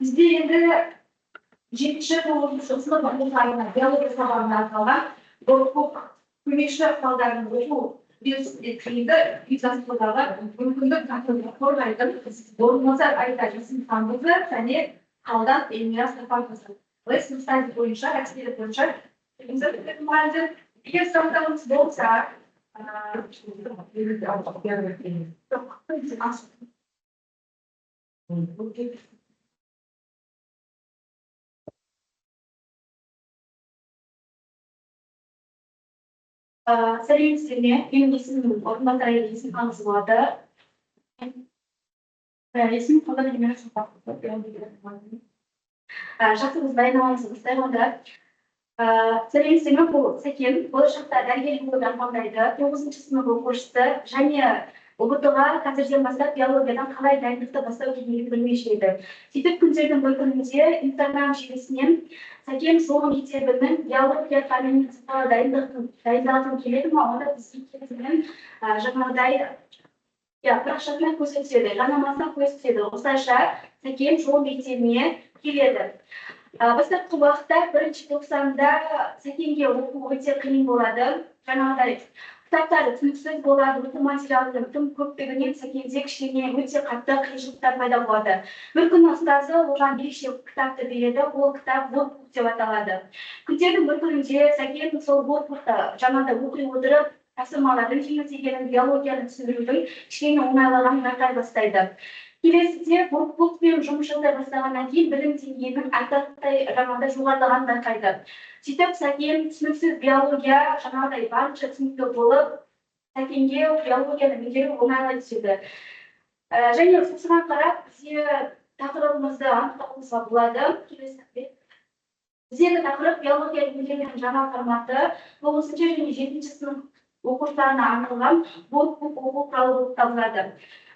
Bizde endi 7-9 sınıf ayına biologiya sabahına arkalgan ko'p көмекші балдардың оқу қиынды ұйымдастырудағы мүмкіндік қорғайды. Орынбасар Айта Жасынханқызы және Қалдан Эльмира Сапарқызы. Олай сыныптар бойынша, әдістері бойынша егер сұрақтарыңыз болса, сәлеметсіздер ме? Менің есімім Орынбасар Айта Жасынханқызы болады. Есімім Қалдан Эльмира Сапарқызы. Жақсыңыз дайындалғансыздар онда. Сәлеметсіздер ме? Бұл Сәкен, болашақта дәрігер болуды армандайды. 9-шы сынып оқушысы және ұбт-ға қазірден бастап биологиядан қалай дайындықты бастау керегін білмеуші еді. Сөйтіп күндердің бір күнінде Instagram желісінен Сәкен соңғы мектебінің биология пәнінен сапалы дайындалғым келеді ме? Онда бізге келісімен жаңағыдай парақшасына көрсетеді, жанамасына көрсетеді. Осылайша Сәкен жол мектебіне келеді. Бастапқы уақытта 1-тоқсанда Сәкенге оқу өте қиын болады. Жаңағыдай кітаптары түсініксіз болады, оқу материалының тым көптігінен Сәкенде кішкене өте қатты қиыншылықтар пайда болады. Бір күні ұстазы оған ерекше кітапты береді, ол кітап воркбук деп аталады. Күндердің бір күнінде Сәкен сол воркбукты жаңағыдай оқи отырып, тапсырмалардың жеңілдегенін, биологияны түсіндірудің кішкене оңайлығын байқай бастайды. Келесіде воркбукпен жұмыс жасай бастағаннан кейін білім деңгейінің айтарлықтай жаңағыдай жоғарылағанын байқайды. Сөйтіп Сәкен түсініксіз биология жаңағыдай барынша түсінікті болып, Сәкенге биологияны меңгеру оңайлай түседі. Және осыған қарап бізде тақырыбымызды анықтауымызға болады. Біздегі тақырып биология меңгерудың жаңа форматы 9-шы және 7-ші сынып оқушыларына арналған воркбук оқу құралы болып табылады.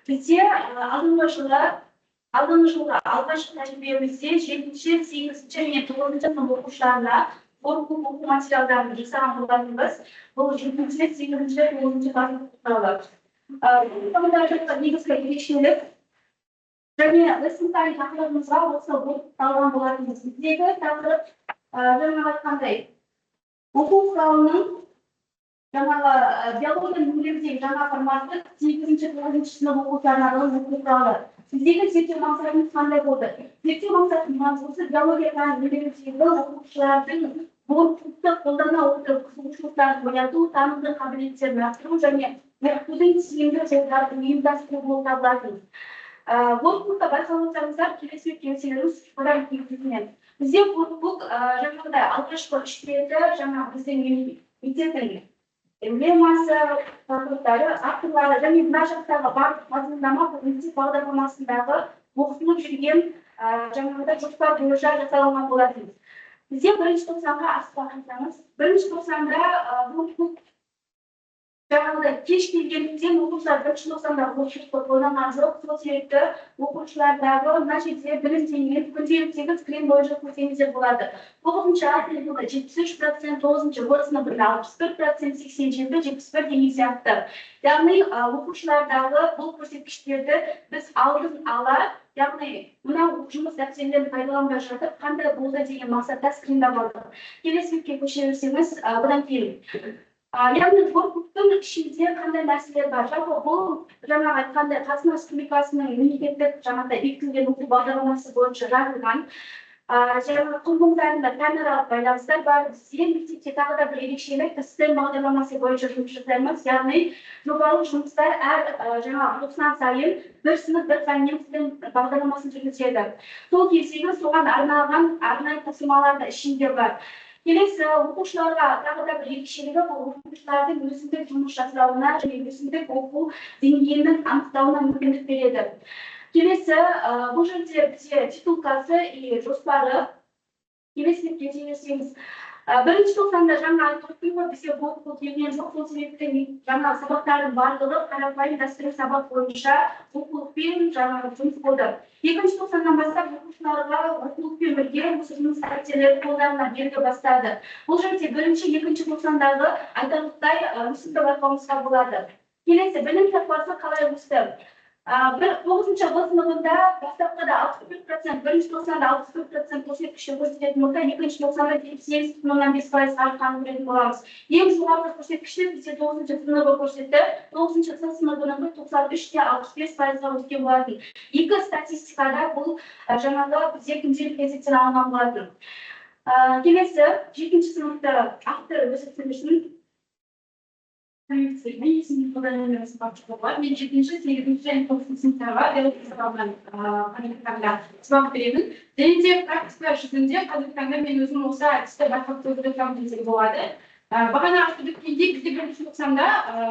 Бізде алдыңғы жылғы алғашқы тәжірибемізде 7-ші, 8-ші және 9-ші сынып оқушыларына воркбук оқу материалдарын жасаған болатынбыз. Бұл 7-ші, 8-ші, 9-ші класс оқушылары. Бұл негізгі ерекшелік және сыныптағы тақырыбымызға осы воркбук алған болатынбыз. Біздегі тақырып жаңағы айтқандай оқу құралының жаңағы биология меңгерудегі жаңа форматы 8-ші, 9-ші сынып оқушыларына арналған оқу құралы. Сіздегі зерттеу мақсатыңыз қандай болды? Зерттеу мақсатының маңызы биология пәнін меңгерудегі оқушылардың воркбукты қолдана отырып қызығушылықтарын ояту, танымдық қабілеттерін арттыру және оқытудың тиімді жолдарын ұйымдастыру болып табылады. Воркбукта байқалғандарыңыздар келесі келесілеріңіз одан кейіннен. Бізде воркбук жаңағыдай алғашқы 3 реті жаңағы біздің мектептің эмблемасы, тақырыптары, авторлары және мына жақтағы барлық мазмұндама мектеп бағдарламасындағы оқытылып жүрген жаңағыдай жоспар бойынша жасалған болатын. Бізде 1-тоқсанға асықпағансаңыз, 1-тоқсанда воркбук жаңағыдай кеш келгендіктен оқушылар 1-тоқсанда воркбукты қолданған жоқ. Сол себепті оқушылардағы мына жерде білім деңгейін күнделіктегі скрин бойынша көрсеңіздер болады. 9-шы А сыныпында 73%, 9-шы Б сыныпында 61%, 87, 71 деген сияқты. Яғни оқушылардағы бұл көрсеткіштерді біз алдын ала, яғни мына жұмыс дәптерлерін пайдаланбай жатып, қандай болды деген мақсатта скринда болдық. Келесі бетке көше берсеңіз, бұдан кейін. Яғни воркбуктың ішінде қандай нәрселер бар? Жалпы бұл жаңағы айтқандай Қазақстан Республикасының мемлекеттік жаңағыдай бекітілген оқу бағдарламасы бойынша жазылған. Жаңағы құрылымдарында пәнаралық байланыстар бар. Бізде мектепте тағы да бір ерекшелік STEM бағдарламасы бойынша жұмыс жасаймыз. Яғни жобалық жұмыстар әр жаңағы 90 сайын бір сынып бір пәннен STEM бағдарламасын жүргізеді. Сол кездегі соған арналған арнайы тапсырмалар да ішінде бар. Келесі оқушыларға тағы да бір ерекшелігі бұл оқушылардың өзіндік жұмыс жасауына және өзіндік оқу деңгейінің анықтауына мүмкіндік береді. Келесі бұл жерде бізде титулкасы и жоспары. Келесі бетке берсеңіз, 1-тоқсанда жаңа айтып бізде воркбук келген жоқ. Сол себептен жаңа сабақтардың барлығы қарапайым дәстүрлі сабақ бойынша оқулықпен жаңағы жұмыс болды. 2-тоқсаннан бастап оқушыларға оқулықпен бірге осы жұмыс әдістемелері қолдарына беріле бастады. Бұл жерде 1-2-тоқсандағы айтарлықтай өсімді байқауымызға болады. Келесі білім сапасы қалай өсті? To'qqizinchi B sinfida dastlabkida 61%, birinchi to'qsonda 64% ko'rsatkichni ko'rsatayotgan bo'lsa, ikkinchi to'qsonda 78,5% arqonni ko'radigan bo'lamiz. Eng yuqori ko'rsatkichni bizga 9-chi sinfda ko'rsatdi. 9-chi sinf sinfida 93 ga 65% ga o'tgan bo'ladi. Ikki statistikada bu janada bizga kunchilik pozitsiyalar olgan bo'ladi. Kelasi 7-chi sinfda avtor o'zi tushunishni men 7-chi, 8-chi, 9-chi sinflarda davlat qanday sabab beraman. Denizga praktika shunday qadrdanda men o'zim o'sha ishda barham to'g'ridan bilsak bo'ladi. Bag'ana aslida kindik bizga birinchi to'qsonda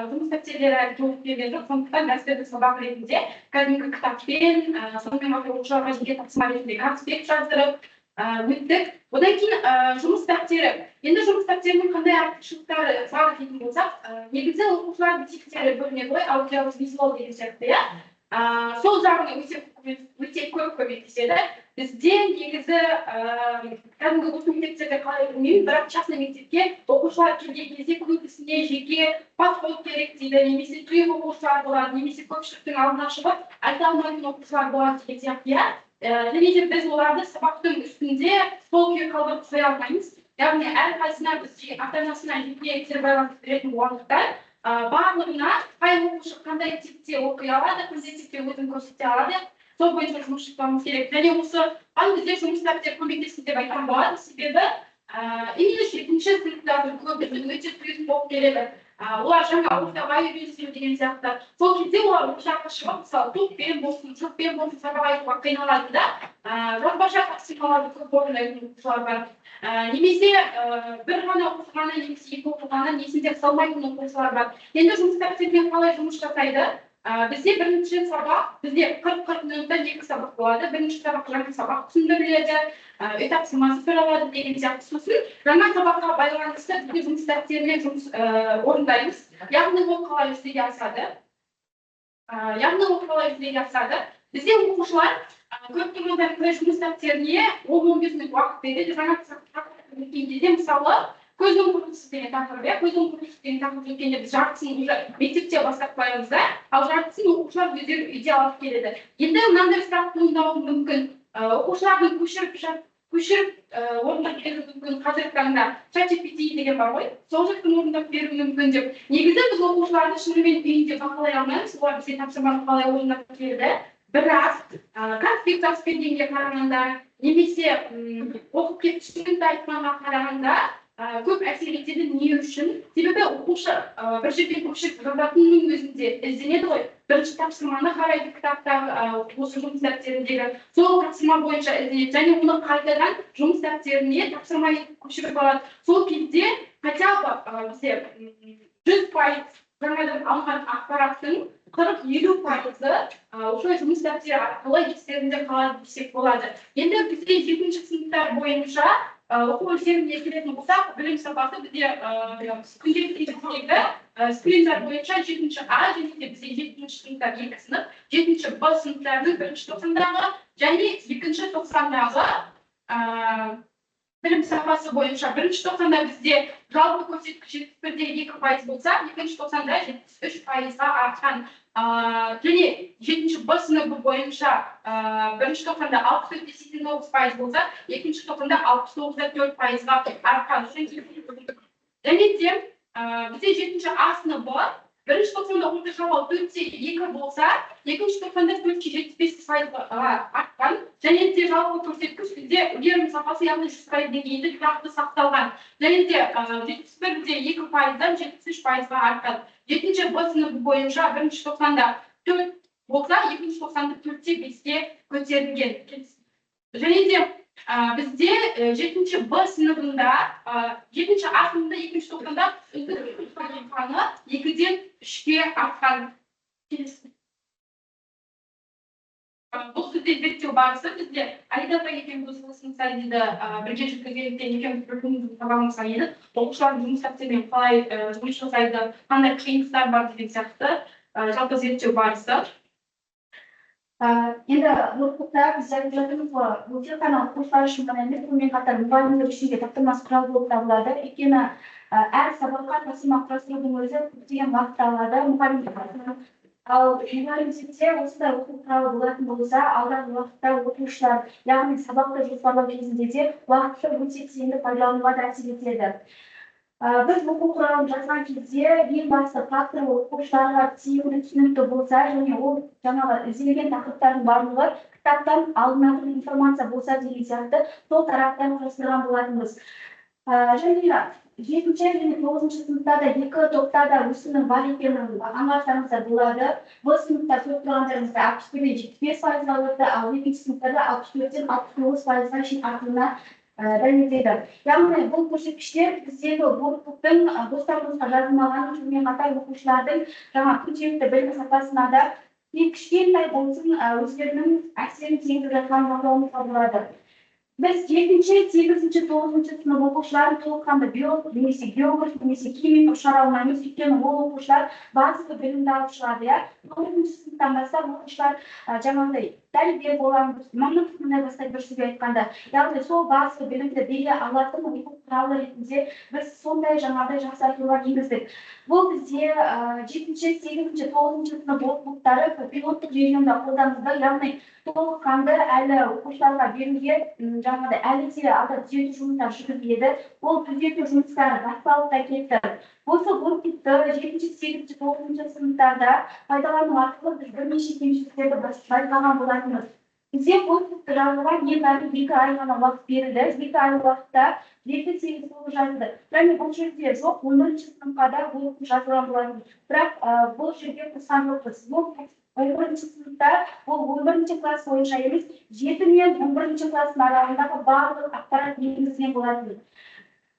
жұмыс дәптерлері толып берген, сондықтан дәстүрлі сабақ ретінде кәдімгі кітаппен, сонымен қатар оқушыларға жеке тапсырма ретінде конспект жаздырып өттік. Одан кейін жұмыс дәптері. Енді жұмыс дәптерінің қандай артықшылықтары бар дейтін болсақ, негізі оқушылардың типтері бөлінеді ғой, аудиовизуал деген сияқты, иә. Сол жағына өте көп көмектеседі. Бізде негізі кәдімгі осы мектептерде қалай білмеймін, бірақ частный мектепке оқушылар келген кезде көбісіне жеке подход керек дейді, немесе тұйық оқушылар болады, немесе көпшіліктің алдына шығып айта алмайтын оқушылар болады деген сияқты, иә. Және де біз оларды сабақтың үстінде сол күйі қалдырып қоя алмаймыз. Яғни әрқайсысына біз ата-анасына жеке байланып беретін уақытта барлығына қай оқушы қандай типте оқи алады, қандай типте өзін көрсете алады, сол бойынша жұмыс жасауымыз керек. Және осы бізде жұмыс дәптері көмектесті деп айтқан болады, себебі именно 7-ші сыныптардың көбі өте тұйық болып келеді. Олар жаңа ортаға үйренісу деген сияқты. Сол кезде олар ортаға шығып, мысалы, топпен болсын, жұппен болсын сабақ айтуға қиналады да, жазбаша тапсырмаларды көп орындайтын оқушылар бар. Немесе бір ғана оқығаны, немесе екі оқығаны есінде салмайтын оқушылар бар. Енді жұмыс дәптермен қалай жұмыс жасайды? Бізде бірінші сабақ, бізде 40 минутта екі сабақ болады. Бірінші сабақ жаңа сабақ түсіндіріледі, тапсырмасы сұралады деген сияқты. Сосын жаңа сабаққа байланысты бізде жұмыс дәптерімен жұмыс орындаймыз. Яғни ол қалай жүзеге асады? Бізде оқушылар көптеген жұмыс дәптеріне 10-15 минут уақыт береді. Жаңа сабаққа өткен кезде мысалы көздің құрылысы деген тақырып, көздің құрылысы деген тақырып өткенде біз жартысын уже мектепте бастап қоямыз да, ал жартысын оқушылар өздері үйде алып келеді. Енді мынандай сұрақ туындауы мүмкін. Оқушылардың көшіріп орындап беруі мүмкін. Қазіргі таңда ChatGPT деген бар ғой, сол жақтан орындап беруі мүмкін деп. Негізі біз оқушыларды шынымен үйінде бақылай алмаймыз, олар бізге тапсырманы қалай орындап берді. Бірақ конспект жазып бергенге қарағанда, немесе оқып келіп түсінікті айтқанға қарағанда көп әсер етеді. Не үшін? Себебі оқушы бір жерден көшіріп жазатынның өзінде ізденеді ғой. Бірінші тапсырманы қарайды кітаптағы осы жұмыс дәптеріндегі, сол тапсырма бойынша ізденеді, және оны қайтадан жұмыс дәптеріне тапсырма көшіріп алады. Сол кезде хотя бы бізде 100% жаңадан алған ақпараттың 40-50%-ы осылай жұмыс дәптері арқылы естерінде қалады десек болады. Енді бізде 7-ші сыныптар бойынша оқу өлшеміне келетін болсақ, білім сапасы бізде күнделікті скриндар бойынша 7-ші А және де бізде 7-ші сыныптар 2 сынып, 7-ші Б сыныптардың 1-ші тоқсандағы және 2-ші тоқсандағы білім сапасы бойынша 1-ші тоқсанда бізде жалпы көрсеткіш 71,2% болса, 2-ші тоқсанда 73%-ға артқан. Және 7-ші Б сыныбы бойынша 1-ші тоқсанда 64,9% болса, 2-ші тоқсанда 69,4%-ға артқан. Және де бізде 7-ші А сыныбы 1-ші тоқсанда орташа балл 4,2 болса, 2-ші тоқсанда 4,75%-ға артқан. Және де жалпы көрсеткіш бізде үлгерім сапасы яғни 100% деңгейінде тұрақты сақталған. және де 71,2%-дан 73%-ға артқан. 7-ші Б сыныбы бойынша 1-ші тоқсанда 4 болса, 2-ші тоқсанда 4-5-ге көтерілген. Және де бізде 7-ші Б сыныбында, 7-ші А сыныбында 2-ші тоқсанда 2-ден 3-ге артқан. Бұл сізде зерттеу барысы бізде Алидата екеуміз осынса дейді бірге жүргізгендіктен екеуміз бір күніміздің сабағымызға еніп, оқушылардың жұмыс дәптерімен қалай жұмыс жасайды, қандай қиындықтар бар деген сияқты жалпы зерттеу барысы. Енді оқытуда біз айтып жатырмыз ғой, бұл тек қана оқушылар үшін ғана емес, сонымен қатар мұғалімдер үшін де таптырмас құрал болып табылады. Өйткені әр сабаққа тапсырма құрастырудың өзі көптеген уақыт алады. Мұғалімдер Ал университетте осындай оқу құралы болатын болса, алдағы уақытта оқушылар, яғни сабақты жоспарлау кезінде де уақытты өте тиімді пайдалануға әсер етеді. Біз оқу құралын жазған кезде ең басты фактор оқушыларға тиімді түсінікті болса, және ол жаңағы ізделген тақырыптардың барлығы кітаптан алынатын информация болса деген сияқты сол тараптан құрастырған болатынбыз. Және 7-ші және 9-ші сыныптарда екі топта да өсімнің бар екенін аңғарсаңыздар болады. Бұл сыныпта көріп тұрғандарыңызда 61-75%-ға өтті, ал екінші сыныптарда 64-тен 69%-ға шейін артуына дәлелдеді. Яғни бұл көрсеткіштер біздегі оқулықтың достарымызға жазылмаған, сонымен қатар оқушылардың жаңа күнделікті білім сапасына да кішкентай болсын өздерінің әсерін тигізіп жатқанын бақылауымызға болады. Біз 7-ші, 8-ші, 9-ші сынып оқушыларын толыққанды биолог немесе географ немесе химик шығара алмаймыз, өйткені ол оқушылар базовый білімді алып шығады. 9-ші сыныптан бастап оқушылар жаңағыдай тәрбие боламыз, мамандық бастайды бір сөзбен айтқанда. Яғни сол базовый білімді бере алатын оқу құралы ретінде біз сондай жаңағыдай жақсартуға енгіздік. Бұл бізде 7-ші, 8-ші, 9-ші сынып оқулықтары пилоттық режимде қолданылды, яғни толыққанды әлі оқушыларға беруге жаңағыдай әлі де алда түзету жұмыстары жүргізіледі. Ол түзету жұмыстары басталып та кетті. Осы оқулықты 7-ші, 8-ші, 9-ші сыныптарда пайдалану арқылы біз бірнеше кемшіліктерді байқаған болатынбыз. Бізде оқулықты жазуға небәрі 2 ай ғана уақыт берілді. 2 ай уақытта 7-8 болып жазылды. Және бұл жерде жоқ, 11-ші сыныпқа да бұл жазылған болатын. Бірақ бұл жерге қосқан жоқпыз. 11-ші сыныпта ол 11-ші класс бойынша емес, 7 мен 11-ші класс аралығындағы барлық ақпарат енгізілген болатын.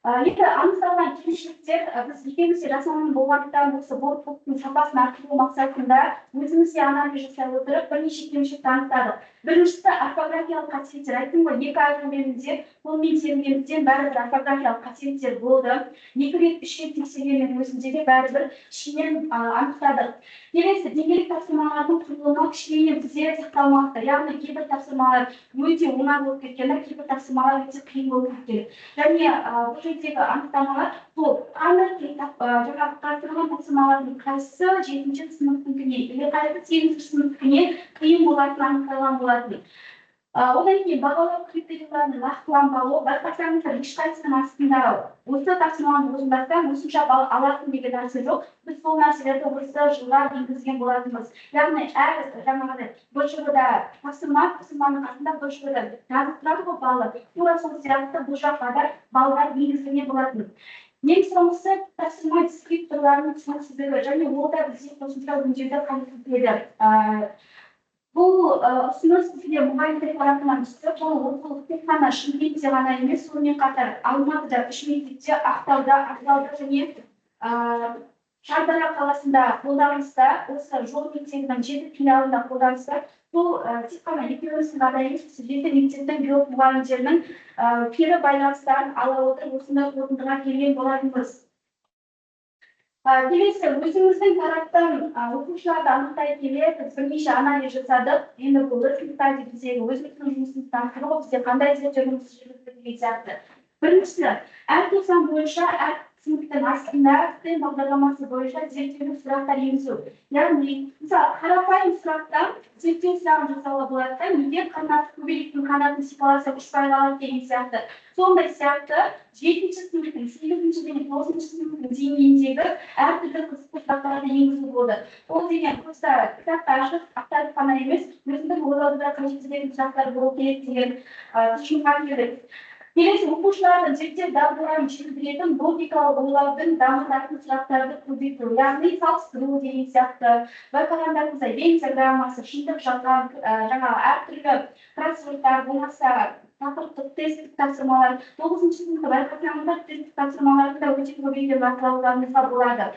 Енді анықталған кемшіліктер біз екеумізде жасалған болғандықтан осы оқулықтың сапасын арттыру мақсатында өзімізде анализ жасай отырып бірнеше кемшілікті анықтадық. Біріншісі орфографиялық қасиеттер. Айттым ғой, 2 ай көлемінде қолмен тергенімізден бәрібір орфографиялық қасиеттер болды. 2 рет 3 рет тексергеннің өзінде де бәрібір ішінен анықтадық. Келесі деңгейлік тапсырмалардың құрылымы кішкене бізде сақталмақты. Яғни кейбір тапсырмалар өте оңай болып кеткен, кейбір тапсырмалар өте қиын болып кеткен. Және бұл жердегі анықтамалар сол қандай жаңағы тапсырылған тапсырмалардың қайсысы 7-ші сыныптікіне, қайсысы 8-ші сыныптікіне қиын болатынын анықталған болатын. Одан кейін бағалау критерияларын нақтыланбауы, байқасаңыздар ешқайсының астында осы тапсырманы орындасаң осынша балл аласың деген нәрсе жоқ. Біз сол нәрселерді осы жылға енгізген болатынбыз. Яғни әр жаңағыдай БЖВ-да тапсырманың қасында БЖВ-да жазып тұрады ғой баллы. Тура сол сияқты бұл жаққа да баллдар енгізілген болатын. Ең соңғысы тапсырма дескрипторларының түсініксіздігі, және ол да бізде қосымша өңдеуді қажет етеді. Бұл ұсыныс бізге мұғалімдер тарапынан түсті. Бұл оқулық тек қана Шымкентте ғана емес, сонымен қатар Алматыда, 3 мектепте, Ақтауда, Атырауда және Шардара қаласында қолданыста, осы жол мектебінің 7 филиалында қолданыста. Бұл тек қана екеуміздің ғана емес, 7 мектептің биолог мұғалімдерінің кері байланыстарын ала отырып осындай қорытындыға келген болатынбыз. Келесі, өзіміздің тараптан оқушыларды анықтай келе, біз бірнеше анализ жасадық. Енді бұл сыныптарда біздегі өзіміздің жұмысын таныстырып, бізде қандай зерттеу жұмысы жүргізілді деген сияқты. Біріншісі, әр тоқсан бойынша әр сыныптың астында STEM бағдарламасы бойынша зерттеулік сұрақтар енгізу. Яғни, мысалы, қарапайым сұрақтан зерттеу сұрағын жасауға болады, неге көбелектің қанатын сипаласа ұшпай қалады деген сияқты. Сондай сияқты 7-ші сыныптың, 8-ші және 9-ші сыныптың деңгейіндегі әртүрлі қызықты сұрақтарды енгізу болды. Ол деген просто кітапты ашып, ақтарып қана емес, өзіңдің ойлауды қажет ететін сұрақтар болу керек деген тұжырымға келдік. Келесі, оқушылардың зерттеу дағдыларын жетілдіретін логикалық ойлаудың дамытатын сұрақтарды көбейту, яғни салыстыру деген сияқты. Байқағандарыңыздай Венн диаграммасы, шындық жалған, жаңағы әртүрлі кроссвордтар болмаса, тақырыптық тесттік тапсырмалар, 9-ші сыныпта байқасаңыздар тесттік тапсырмаларды да өте көбейтіп бақылауларыңызға болады.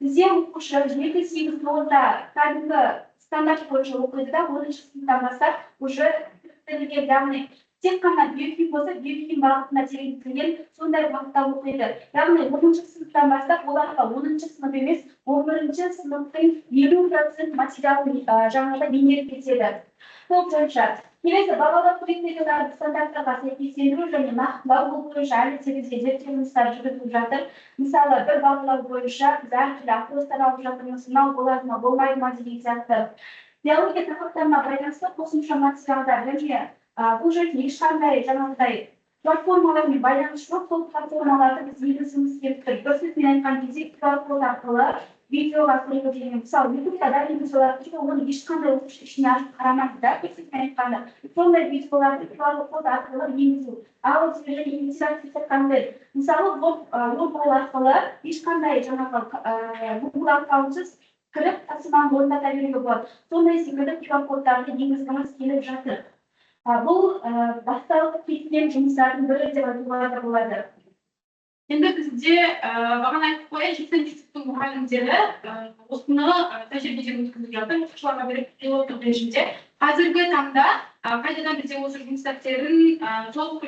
Бізде оқушы 7-8-9-да кәдімгі стандарт бойынша оқиды да, 10-ші сыныптан бастап уже кіріктірілген, яғни тек қана биохим болса, биохим бағытына тереңдетілген сондай бағытта оқиды. Яғни 10-ші сыныптан бастап оларға 10-ші сынып емес, 11-ші сыныптың 50% материалын жаңағыдай меңгеріп кетеді. Сол бойынша келесі бағалау критерияларын стандарттарға сәйкестендіру және нақты бағалау бойынша әлі терезге зерттеу жұмыстары жүргізіліп жатыр. Мысалы, бір бағалау бойынша біз әртүрлі ақылыстар алып жатырмыз, мынау болады ма, болмайды ма деген сияқты. Биология тақырыптарына байланысты қосымша материалдар және бұл жерде ешқандай жаңағыдай платформалармен байланыс жоқ, сол платформаларды біз енгізгіміз келіп тұр. Бір сөзбен айтқан кезде QR-код арқылы видеоға түсіру деген, мысалы, ютубта да видеолар тұр, оны ешқандай оқушы ішіне ашып қарамайды да, бір сөзбен айтқанда. Сондай видеоларды QR-код арқылы енгізу. Аудио және интерактивті контент. Мысалы, логол арқылы ешқандай жаңағы Google аккаунтсыз кіріп тапсырманы орындата беруге болады. Сондай секілді QR-кодтарды енгізгіміз келіп жатыр. Бұл басталып кеткен жұмыстардың бірі деп айтуға болады. Енді бізде бағана айтып қояйын, жеткен мектептің мұғалімдері осыны тәжірибеден өткізіп жатыр, оқушыларға беріп пилоттық режимде. Қазіргі таңда қайтадан бізде осы жұмыс дәптерін толық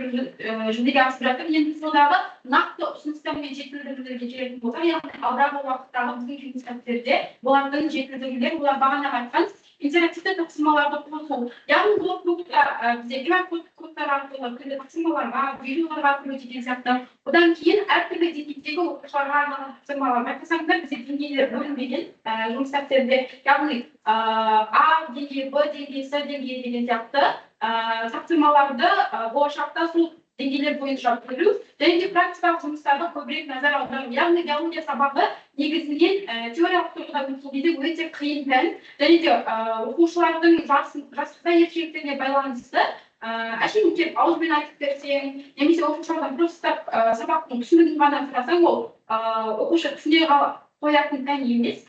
жүзеге асырып жатыр. Енді содағы нақты ұсыныстар мен жетілдірулерге келетін болсақ, яғни алдағы уақыттағы біздің жұмыс дәптерде болатын жетілдірулер, олар бағана айтқан интерактивті тапсырмаларды қосу. Яғни бұл клубта бізде QR-кодтар арқылы түрлі тапсырмаларға, видеоларға кіру деген сияқты. Одан кейін әртүрлі деңгейдегі оқушыларға арналған тапсырмалар. Байқасаңыздар, бізде деңгейлер бөлінбеген жұмыс дәптерінде, яғни А деңгейі, Б деңгейі, С деңгейі деген сияқты тапсырмаларды болашақта сол деңгейлер бойынша бөлу және де практикалық жұмыстарға көбірек назар аудару. Яғни биология сабағы негізінен теориялық тұрғыдан өткізуде өте қиын пән және де оқушылардың жастықта ерекшеліктеріне байланысты әшейін келіп ауызбен айтып берсең, немесе оқушылардан просто сабақтың түсінігін ғана сұрасаң, ол оқушы түсіне қоятын пән емес.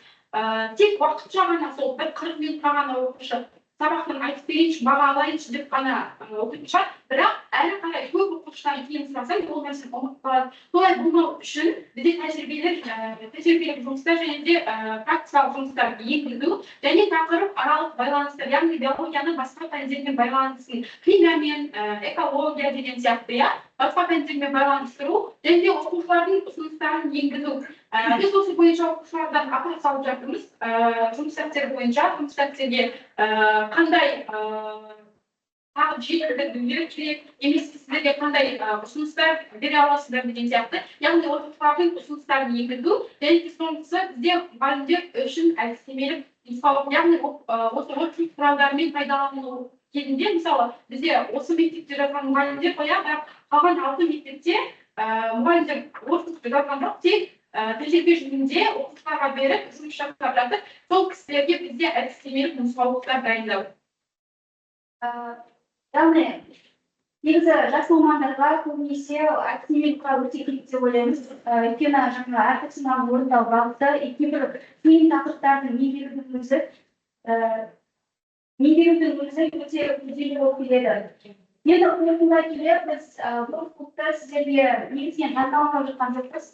Тек уақытша ғана сол бір 40 минутқа ғана оқушы сабақтың айтып берейінші, баға алайыншы деп қана оқитын шығар, бірақ әрі қарай көп оқушыдан кейін сұрасаң, ол нәрсені ұмытып қалады. Солай болмау үшін бізде тәжірибелік жұмыстар және де практикалық жұмыстар енгізу және тақырып аралық байланыстар, яғни биологияның басқа пәндермен байланысын, химиямен, экология деген сияқты, басқа пәндермен байланыстыру және де оқушылардың ұсыныстарын енгізу. Біз осы бойынша оқушылардан ақыл салып жатырмыз. Жұмыс дәптері бойынша жұмыс дәптерге қандай тағы жетілдірулер керек, немесе сіздерге қандай ұсыныстар бере аласыздар деген сияқты. Яғни оқушылардың ұсыныстарын енгізу және соңғысы бізде мұғалімдер үшін әдістемелік нұсқаулық, яғни осы оқыту құралдарымен пайдалану кезінде, мысалы, бізде осы мектепте жатқан мұғалімдер қоя, бірақ қалған 6 мектепте мұғалімдер оқытуды жатқан жоқ, тек тәжірибе жүзінде оқушыларға беріп жұмыс жасап жатыр. Сол кісілерге бізде әдістемелік нұсқаулықтар дайындау. Яғни, негізі жас мамандарға көбінесе әдістемелікқа өте керек деп ойлаймыз. Өйткені жаңа әр тапсырманы орындау бағыты, кейбір қиын тақырыптардың меңгерудің өзі өте күрделі болып келеді. Енді қорытындылай келе біз бұл клубта сіздерге негізінен таңдалмай жатқан жоқпыз.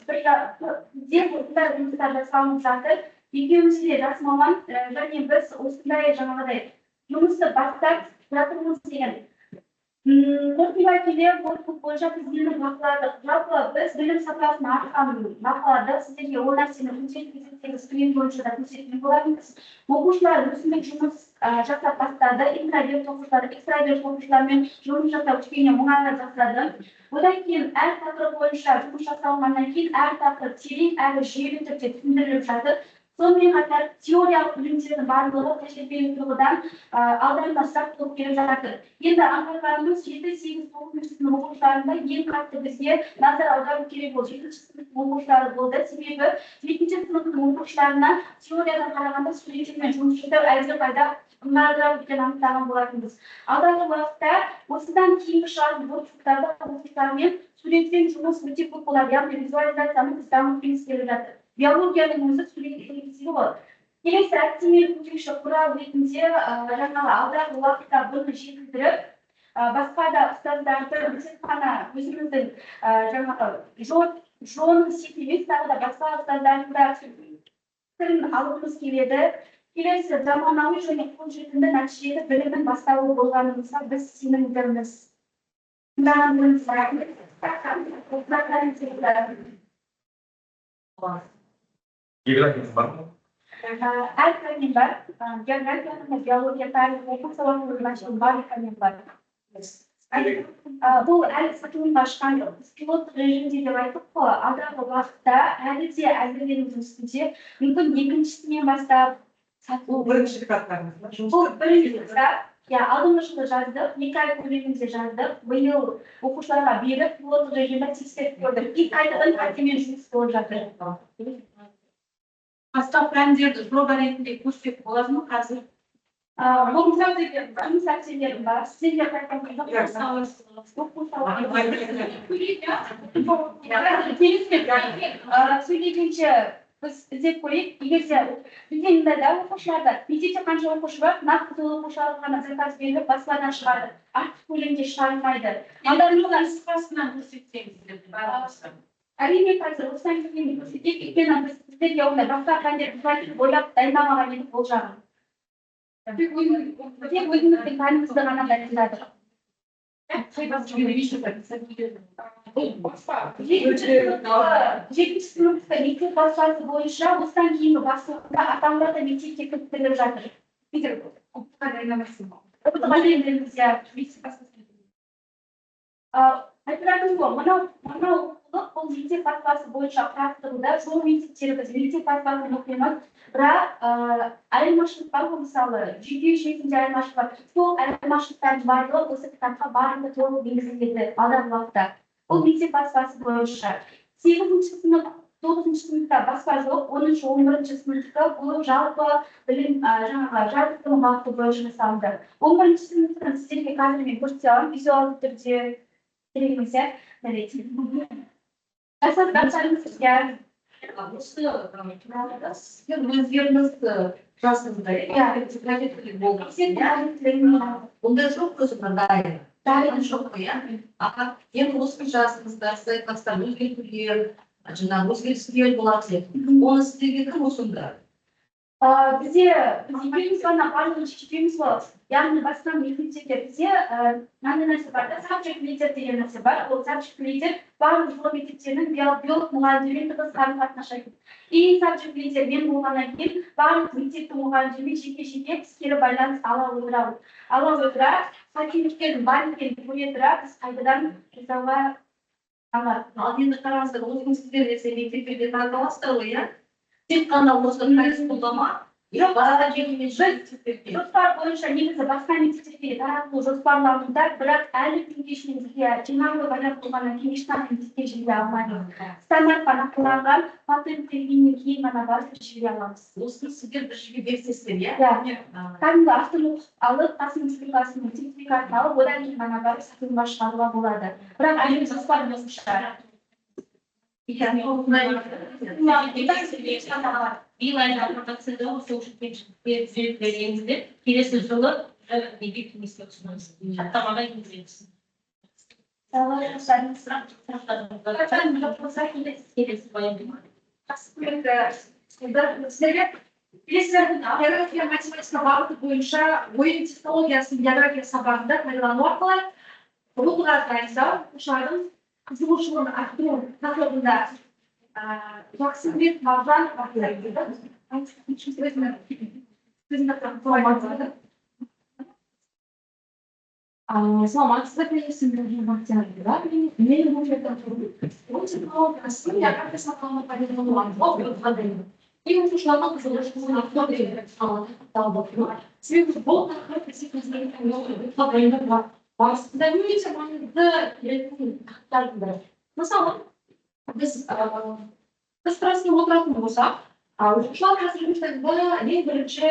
Бізде осындай жұмыстар жасалынып жатыр. Екеумізде де жас маман және біз осындай жаңағыдай жұмысты бастап жатырмыз деген. Қорытындылай келе бұл клуб бойынша біз білім бақыладық. Жалпы біз білім сапасын артқанын бақыладық. Сіздерге ол нәрсені көрсетсеңіз студент бойынша да көрсеткен болармыз. Оқушылар өзіндік жұмыс жасап бастады. Интроверт оқушылар, экстраверт оқушылармен жұмыс жасап кішкене мұңайып бастады. Одан кейін әр тақырып бойынша жұмыс жасалғаннан кейін әр тақырып терең әрі жүйелі түрде түсіндіріліп жатыр. Сонымен қатар теориялық білімдердің барлығы тәжірибелік тұрғыдан алдарына сұрақ болып келіп жатыр. Енді аңғарғанымыз 7-8 сынып оқушыларында ең қатты бізге назар аудару керек ол 7-ші сынып оқушылары болды. Себебі 7-ші сыныптың оқушыларына теориядан қарағанда студенттермен жұмыс жасау әлдеқайда ыңғайлырақ екенін анықтаған болатынбыз. Алдағы уақытта осыдан кейінгі шығатын workshop-тарда оқушылармен студентпен жұмыс өте көп болады. Яғни визуализацияны біз дамытқымыз келіп жатыр. Биологияның өзі студенттерге болады. Келесі әдістемелік көмекші құрал ретінде жаңағы алдағы уақытта бұны жетілдіріп, басқа да ұстаздарды тек қана өзіміздің жаңағы жолын секемес, тағы да басқа ұстаздардың да пікірін алғымыз келеді. Келесі заманауи және қолжетімді нәтижелі білімнің бастауы болғанымызға біз сенімдіміз. Gibran var mı? әр пәннен бар, географияның, биология пәні, оқу саласының мәселен барлық пәннен бар. Бұл әлі сатылымға шыққан жоқ. Біз пилоттық режимде деп айттық қой, алдағы уақытта әлі де әзірленудің үстінде, мүмкін екіншісінен бастап Бұл бірінші кітаптарыңыз ба? бұл бірінші кітап. Алдыңғы жылы жаздық, 2 ай көлемінде жаздық. Биыл оқушыларға беріп, пилоттық режимде тексеріп көрдік. И қайтадан қатемен жұмыс болып жатыр. Басқа пәндерді жоба ретінде көрсек болады ма қазір? Жұмыс әдістемелерім бар. Сіздерге қайтадан сөйлегенше біз іздеп көрейік. Егер бізден да оқушыларда мектепте қанша оқушы бар, нақты сол оқушыларға ғана заказ беріліп, басқадан шығады. Артық көлемде шығарылмайды. Нұсқасынан көрсетсеңіздер. Әрине қазір осыдан кейін көрсетейік. Өйткені біз сіздерге ондай басқа пәндерді ойлап дайындамаған едік ол жағын. Тек өзіміздің пәнімізді ғана дайындадық. Жетінші сыныпта мектеп басшысы бойынша осыдан кейінгі басшылықта ата-аналар да мектепке кіріктіріліп жатыр. Айтылатын ғой, мынау оқулық бұл мектеп баспасы бойынша практикада сол мектептері біз мектеп баспасын оқимыз, бірақ айырмашылық бар ғой, мысалы жүйке жүйесінде айырмашылық бар. Сол айырмашылықтардың барлығы осы кітапқа барлығы толық енгізіледі алдағы уақытта. Бұл мектеп баспасы бойынша 8-ші сынып, 9-ші сыныпта баспа жоқ, 10-ші, 11-ші сыныпта бұл жалпы білім жабдықтың бағыты бойынша жасалды. 11-ші сыныптың сіздерге қазір мен көрсете аламын, визуалды түрде керек емес, жасақтарыңыз сізге Осы туралы сіздер өздеріңіз жасыңыздар, газеттілік болдыңыз. Ондай жоқ көзімнен дайын жоқ қой, енді осы жасыңыздар, сайтастар өзгертулер, өзгерістер болады. Оны сіздерге кім ұсынды? Бізде екеуміз ғана барлығын шешпейміз ғой. Яғни басқа мектептерде бізде мынандай нәрсе бар да, subject leader деген нәрсе бар. Ол subject leader барлық жылы мектептердің биолог мұғалімдермен тығыз қарым-қатынас жасайды. И subject leader мен болғаннан кейін барлық мектептің мұғалімдерімен жеке-жеке іскері байланыс ала отыра, қателіктердің бар екенін көре тұра, біз қайтадан жасауға алады. Ал енді қараңыздар, өзіңіздер десе мектептерде таңдаласыздар ғой, иә? Тек қана осы қайсы қолдама, бара жерімен жоспар бойынша негізі басқа мектептерге таратылу жоспарлануда, бірақ әлі күнге шейін бізге жинауы байлап болғаннан кейін ешқандай мектепке жібере алмаймыз. Стандартқа нақтыланған патент келгеннен кейін ғана барып жібере аламыз. Осыны сіздер бір жерге берсеңіздер, иә? Кәдімгі автономдық алып, тасымалдық сертификатын алып, одан кейін ғана барып сатылымға шығаруға болады. Бірақ әлі жоспар бойынша Биыл айларында осы түзетулер енгізді. Келесі жылы неге кеңеске ұсынамыз. Хаттамаға енгіземіз. Келесі баяндама. Сіздерге келесілердің география математика бағыты бойынша ойын технологиясын география сабағында пайдалану арқылы оқулар дайындау, оқушылардың қызығушылығын арттыру тақырыбында жақсы білетін мағжан бақылайды. Саламатсыздар, мен есімім Бақтияр Бақтияр. Менің бұл технологиясын география сабағында пайдалану арқылы оқулар оқушылардың қызығушылығын арттыру. Себебі бұл тақырып барысында өте маңызды келетін тақырыптардың бірі. Мысалы, біз сұрасып отыратын болсақ, оқушылар қазіргі таңда ең бірінші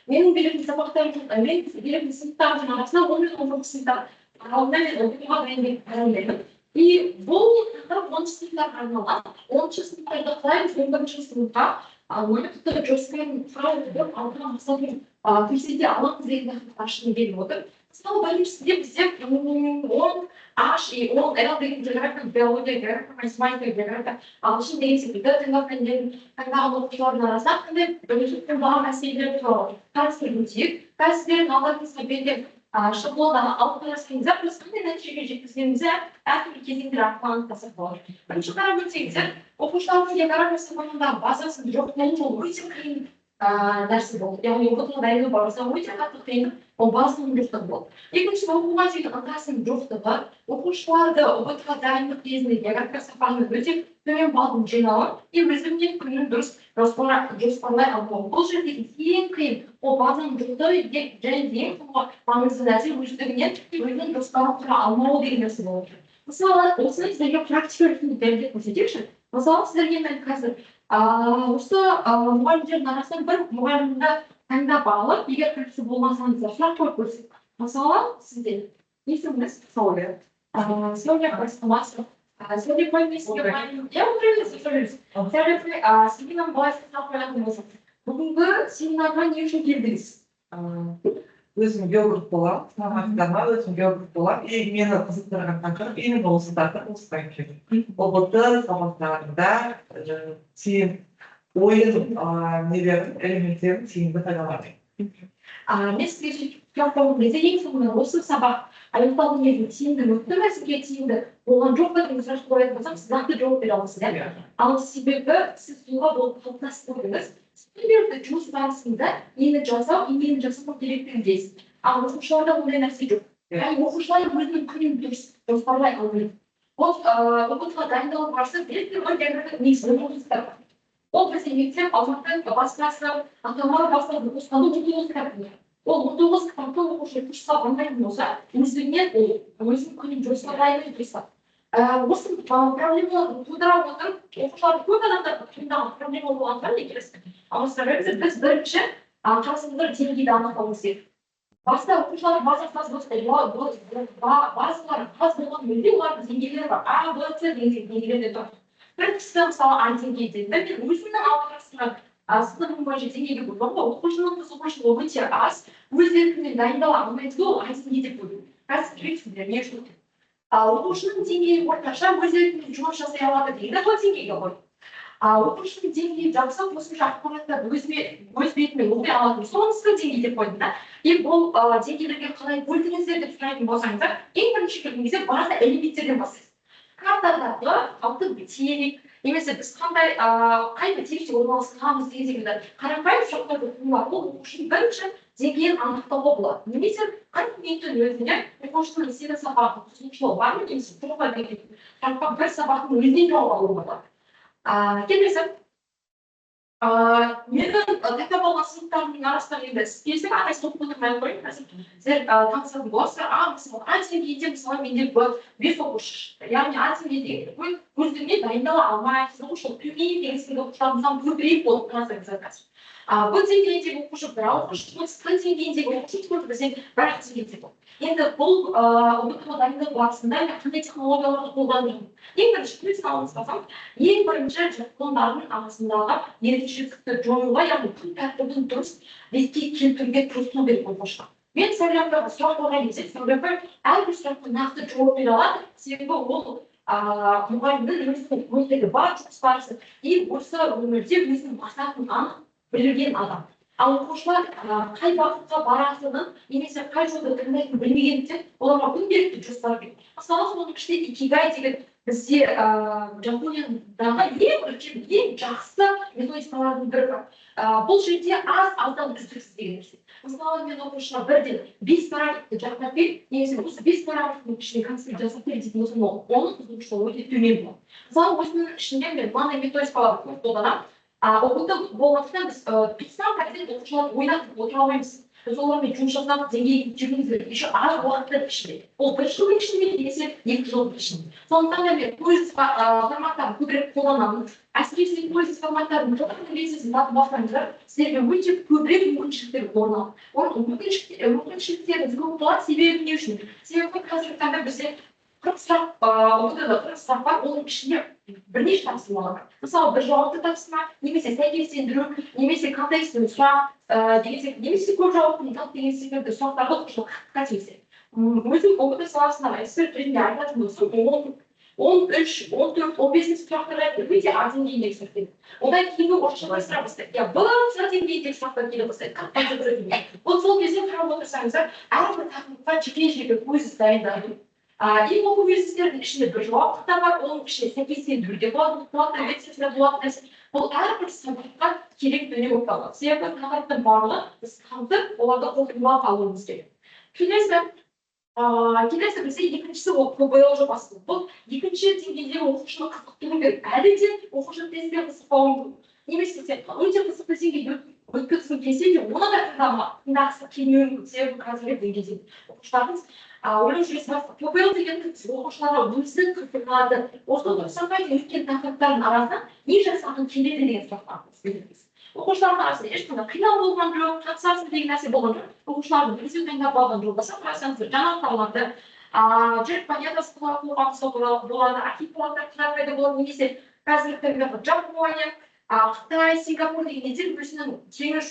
менің беретін сабақтарым, мен беретін сыныптардың арасында 10-11 сыныптар оқуға дайындаймын. И бұл тақырып 10-шы сыныптарға арналған. 10-шы сыныптарда қалаймыз 11-ші сыныпқа нақты жоспарын құрып алдыға мақсатын персенде аламыз деген тақырыптың келіп отыр. Мысалы, біріншісінде бізде 10 H и 10 L деген география, биология, география, математика, география, ағылшын деген секілді таңдаған оқушылардың арасында қандай бірінші туындаған мәселелер туралы қарастырып өтейік. Қазір сіздердің алдарыңызға берген шаблондағы алып қарасаңыздар біз қандай нәтижеге жеткізгенімізді әртүрлі кезеңдер арқылы анықтасақ болады. Бірінші қарап өтсеңіздер, оқушылардың география сабағындағы базасын жоқ болу ол өте қиын нәрсе болды. Яғни оқытуға дайындау барысында өте қатты қиын, ол базаның жоқтығы болды. Екіншісі оқуға деген ынтасының жоқтығы, оқушыларды оқытуға дайындық кезінде география сабағының өте төмен балдың жинауы и өздігінен күнін дұрыс жоспарлай алмау. Бұл жердегі ең қиын ол базаның жоқтығы және ең маңызды нәрсе өздігінен өзінің жоспарын құра алмауы деген нәрсе болып тұр. Мысалы, осыны сіздерге практика ретінде дәлелдеп көрсетейікші. Мысалы, сіздерге мен қазір осы мұғалімдердің арасынан бір мұғалімді таңдап алып, егер күлкісі болмасаңыздар сұрақ қойып көрсек. Мысалы, сіздер есіміңіз Сәуле. Сәуле бастамасы. Сәуле қоймесіге мұғалім. Я отырыңыз. Сәуле, семинар былай сұрақ қоятын болсақ. Бүгінгі семинарға не үшін келдіңіз? Өзім географ боламын, сынамақтама өзім географ боламын. И мені қызықтырған тақырып именно осы тақырып осыдан келді. ұбт сабақтарында сен ойын нелерін, элементтерін тиімді пайдаланайын. Мен сізге сұрақ кезде ең соңында осы сабақ аяқталған кезде тиімді өтті ме, сізге тиімді болған жоқ па деген сұрақ қоятын болсам, сіз нақты жауап бере аласыз, иә? Ал себебі сіз тұлға болып қалыптастырдыңыз. Себебі жұмыс барысында нені жасау, нені жасау керектігін білесіз. Ал оқушыларда ондай нәрсе жоқ. Яғни оқушылар өзінің күнін дұрыс жоспарлай алмайды. Ол оқытуға дайындалу барысында белгілі бір география негізгі оқытыстар бар. Ол бізде мектеп, Алматы басқасы, ата-аналар басқасы қосқанда 19 кітап бар. Ол 19 кітапты оқушы күшті алмайтын болса, өздігінен өзінің күнін жоспарлай алмайды. Осы проблема тудыра отырып, оқушылар көп адамдар туындаған проблема болғандар не келесі. Ал себебі біз бірінші қасымыздар деңгейді анықтауымыз керек. Баста оқушылар базалары аз болған кезде олардың деңгейлері бар. А, Б, С деңгейлерде тұрады. Бір кісі мысалы А деңгейде. Мен өзімнің алғашында сыныбым бойынша деңгейге көрдім ғой, оқушының қызығушылығы өте аз, өз еркімен дайындала алмайды, ол А деңгейде көрдім. Қазір білесіздер, не үшін? Оқушының деңгейі орташа өз еркімен жұмыс жасай алады дейді, бұл деңгейге қойды. Оқушының деңгейі жақсы, қосымша ақпараттарды өз бетімен оқи алатын сонысы деңгей деп қойдым да. И бұл деңгейлерге қалай бөлдіңіздер деп сұрайтын болсаңыздар, ең бірінші келгенде база элементтерден бастайсыз. Картадағы алты бітек, немесе біз қай бітекте орналасқанымыз деген секілді қарапайым сұрақтарды қоюға ол оқушының бірінші деңгейін анықтауға болады. Немесе 40 минуттың өзінде оқушының сені сабағы қызығушылығы бар ма немесе тұрға беретін бір сабақтың өзінен жауап алуға болады. Келесі, менің тақап алған сыныптарымның арасында енді спесік атайсы оқудың мән қойын. Сіздер танысатын боласыздар, мысалы А деңгейде мысалы менде 5 оқушы. Яғни А деңгейде өздігіне дайындала алмайсыз, оқушылық төмен деген секілді оқушылар мысалы көбірек болып тұрасыңыздар қазір. Бұл деңгейдегі оқушы бір оқушы, С деңгейдегі оқушы көп бізден бір деңгейде болды. Енді бұл оқытуға дайындық барысында қандай технологияларды қолданудың. Ең бірінші күресін алыңыз қалсам, ең бірінші жапондардың арасындағы ерекшелікті жоюға, яғни күн тәртібін дұрыс ретке келтіруге тырысу керек оқушыға. Мен Сәулемге сұрақ қойған кезде, Сәулемге әрбір сұраққа нақты жауап бере алады, себебі ол мұғалімнің өзінің өздігі бар жұмыс барысы и осы өмірде өзінің мақсатын анық білген адам. Ал оқушылар қай бағытқа баратынын немесе қай жолды таңдайтынын білмегендіктен оларға күнделікті жоспар керек. Мысалы, соның ішінде икигай деген бізде Жапониядағы ең жақсы методикалардың бірі бар. Бұл жерде аздан үздіксіз деген нәрсе. Мысалы, мен оқушыға бірден 5 параграфты жақтап беріп, немесе осы 5 параграфтың ішіне конспект жасап беріп дейтін болсам, оның қызығушылығы өте төмен болады. Мысалы, осының ішінде мен мынандай методикаларды көп қолданамын. Оқыту болғандықтан біз 90% оқушыларды ойнатып отыра алмаймыз. Біз олармен жұмыс жасап, деңгейге көтеруіміз керек. Еще аз уақыттың ішінде. Ол 1 жылдың ішінде немесе 2 жылдың ішінде. Сондықтан да мен поезд форматтарын көбірек қолданамын. Әсіресе поезд форматтарын қолданып білесіз, бастаңыздар, сіздерге өте көбірек мүмкіншіліктер орын алады. Мүмкіншіліктерді көп болады, себебі не үшін? Себебі қазіргі таңда бізде 40 сұрақ бар, оның ішінде бірнеше тапсырмалар бар. Мысалы, бір жауапты тапсырма, немесе сәйкестендіру, немесе контекстің сұрақ деген секілді, немесе көп жауаптың деген секілді сұрақтарды оқушылар қателеседі. Өзім оқыту саласында эксперт ретінде айтатын болсам, 13, 14, 15 сұрақтарға өте аз деңгейде сұрақтар. Одан кейінгі орысшаға сұрақ бастайды. Я барлық деңгейде сұрақтар келе бастайды. Вот сол кезде қарап отырсаңыздар, әрбір тақырыпқа жеке көз дайындалу. Ең оқу версиясының ішінде бір жауаптықтар бар, оның ішінде сәйкестендіру де болады, версиясында болады нәрсе. Бұл әрбір сабаққа керек дүние болып қалады. Себебі тақырыптың барлығы біз қамтып, оларды қолдануға алуымыз керек. Келесі бізде екіншісі ол ПБЛ жобасы. Бұл екінші деңгейдегі оқушыны қызықтыру керек. Әлі де оқушы тестпен қызықпауы мүмкін. Немесе сен өте қызықты деңгейде өткізгің келсе де, оны да тыңдағысы келмеуі мүмкін. Себебі қазіргі деңгейде оқушыларымыз ойлау жүйесі бастап. ПБЛ деген оқушыларға өзінің қызығады. Осы тоқсанға дейін өткен тақырыптардың арасынан не жасағың келеді деген сұрақтар береміз. Оқушылардың арасында ешқандай қиналу болған жоқ, қатысасың деген нәрсе болған жоқ. Оқушылардың өздері таңдап алған жобасы, қарасаңыздар жаңалықтарды, жүрек планетасы туралы болады, архипелагтар қалай пайда болады, немесе қазіргі таңдағы Жапония, Қытай, Сингапур деген елдер өзінің теңіз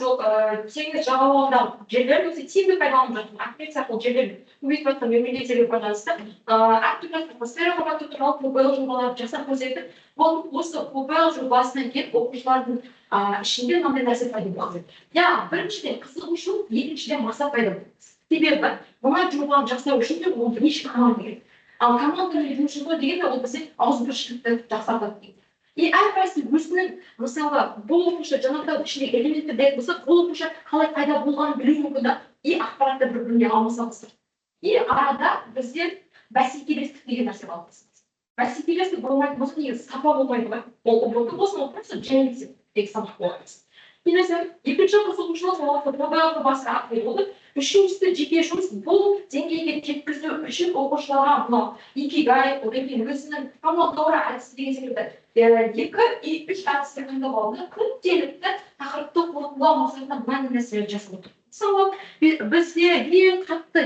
жағалауындағы жерлерін өте тиімді пайдаланып жатыр. Аквариум арқылы жерлерін көбейтіп жатқан мемлекеттерге байланысты әртүрлі атмосфераға бату туралы ПБЛ жобаларды жасап көрсетіп, бұл осы ПБЛ жобасынан кейін оқушылардың ішінде мынандай нәрсе пайда болады. Біріншіден қызығушылық, екіншіден мақсат пайда болады. Себебі мына жобаны жасау үшін де ол бірнеше команда керек. Ал команданың жұмысы деген ол бізде ауызбіршілікті жақсартады. Әрқайсысы өзінің, мысалы, бұл оқушы жаңағы ішіндегі элементтерді болса, бұл оқушы қалай пайда болғанын білуі мүмкін да, ақпаратты бір-біріне алмаса бастайды. Арада бізде бәсекелестік деген нәрсе қалыптасады. Бәсекелестік болмайтын болса, негізі сапа болмайды ғой. Ол ұбт болсын, ол просто жеңілдік сабақ болады. Келесі, екінші қызығушылық ол ПБЛ жобасы арқылы болды. Үшіншісі жеке жұмыс, бұл деңгейге жеткізу үшін оқушыларға мынау икигай, одан кейін өзінің помодоро әдісі деген секілді 2 3 әдістер таңдап алды. Күнделікті тақырыпты қорытындылау мақсатында мынандай нәрселер жасап отыр. Мысалы, бізде ең қатты,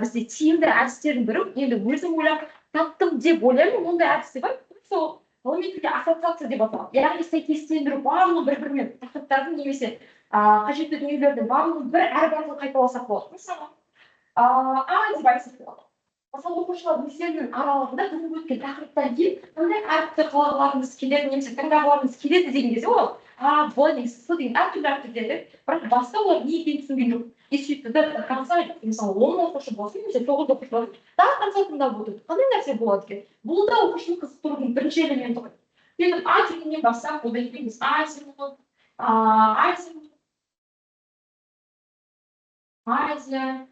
бізде тиімді әдістердің бірі, енді өзім ойлап таптым деп ойлаймын, ондай әдісі бар. Сол ғылыми тілде ассоциация деп аталады. Яғни сәйкестендіру барлығы бір-бірімен тақырыптардың немесе қажетті дүниелердің барлығын бір әріп арқылы қайталасақ болады. Мысалы, деп айтсақ болады. Мысалы, оқушылар өздерінің аралығында бүгінгі өткен тақырыптан кейін қандай әріпті қалағыларыңыз келеді, немесе таңдағыларыңыз келеді деген кезде ол былай деген с деген әртүрлі әріптерді, бірақ баста олар не екенін түсінген жоқ. Сөйтті до конца, мысалы, 10 оқушы болсын, немесе 9 оқушы болсын, тағы конца тыңдап отырды. Қандай нәрсе болады екен? Бұл да оқушының қызықтырудың бірінші элементі ғой. Енді дегеннен бастап, одан кейін біз Азия,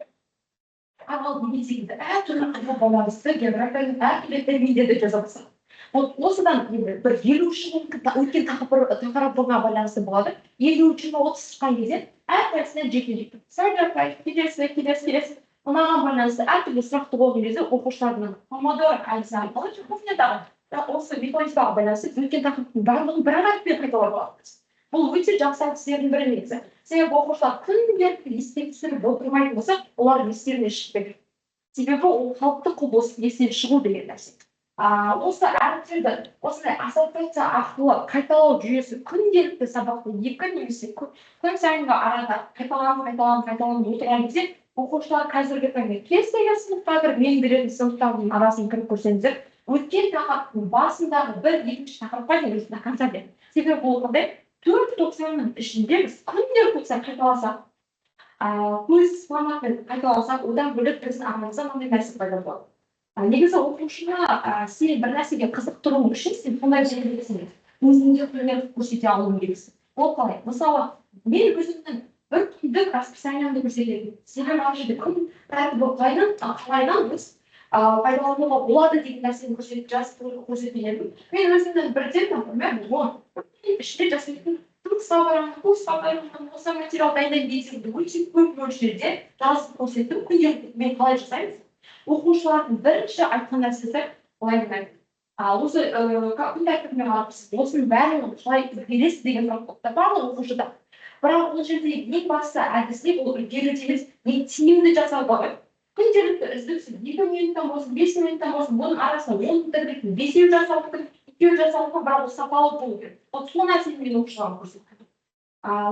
арал деген секілді әртүрлі байланысты географияның әртүрлі терминдерді жаза бастады. Осыдан бір 50 жыл өткен тақырыбына байланысты болады. 50 жыл 30 шыққан кезде әрқайсысынан жеке-жеке. Келесі. Мынаған байланысты әртүрлі сұрақты болған кезде оқушылардың помодоро әдісі арқылы осы методикаға байланысты өткен тақырыптың барлығын бір әріппен қайталап алады. Бұл өте жақсы әдістердің бірі негізі. Себебі оқушылар күнделікті естен түсіріп отырмайтын болса, олар естеріне шықпайды. Себебі ол қалыпты құбылыс естен шығу деген нәрсе. Осы әріптерді осындай ассоциация арқылы қайталау жүйесі күнделікті сабақты 2 немесе күн сайынғы арада қайталанып отырған кезде оқушылар қазіргі таңда кез келген сыныпқа кіріп мен беретін сыныптардың арасын кіріп көрсеңіздер, өткен тақырыптың басындағы 1-2 тақырыпқа дейін до конца деп. Себебі ол қандай 4 тоқсанның ішінде біз күнделікті қайталасақ, көз форматпен қайталасақ, одан бөлек біздің арнамызда мынандай нәрсе пайда болады. Негізі оқушыны сен бір нәрсеге қызықтыру үшін сен қандай жеңілдесің, өзіңде пример көрсете алуың керексің. Ол қалай? Мысалы, мен өзімнің бір күндік расписаниямды көрсетемін. Себебі ана жерде күн тәртібі қалайдан біз пайдалануға болады деген нәрсені көрсетемін. Мен өзімнің бірден, например, іште жасайтын курсқа барамын, осы материал дайындаймын десеңді өте көп мөлшерде жазып көрсетіп, күнделікті мен қалай жасаймын? Оқушылардың бірінші айтқан нәрсесі былай айтады. Осы күн тәртібіне қарап, осының бәрін қалай бересіз деген сұрақ барлық оқушыда. Бірақ ол жерде ең басты әдісі ол үлгереді емес, не тиімді жасау бар. Күнделікті үздіксіз 2 минуттан болсын, 5 минуттан болсын, бұның арасында 10 минуттан 5 жасау мүмкін, 2 жасау мүмкін, бірақ ол сапалы болу керек. Сол нәрсені мен оқушыларға көрсеттім.